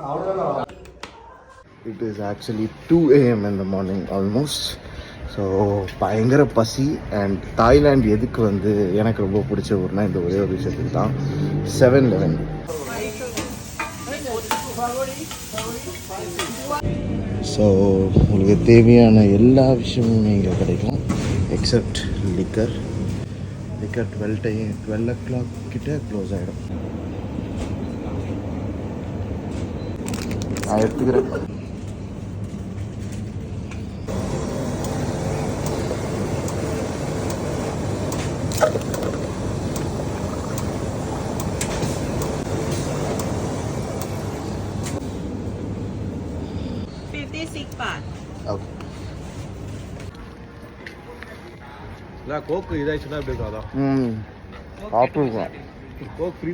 It is actually 2 a.m. in the morning almost. So பயங்கர பசி. And Thailand எதுக்கு வந்து எனக்கு ரொம்ப பிடிச்ச ஊர்னா இந்த ஒரே ஒரு விஷயத்துக்கு தான், 7-Eleven. ஸோ உங்களுக்கு தேவையான எல்லா விஷயமும் இங்கே கிடைக்கும் எக்ஸப்ட் லிக்கர். 12 o'clock கிட்ட க்ளோஸ் ஆகிடும். நான் எடுத்துக்கிறேன். கோக்கு இதாச்சுன்னா எப்படி இருக்காதான் சாப்பிட்டுருக்கோம். Coke free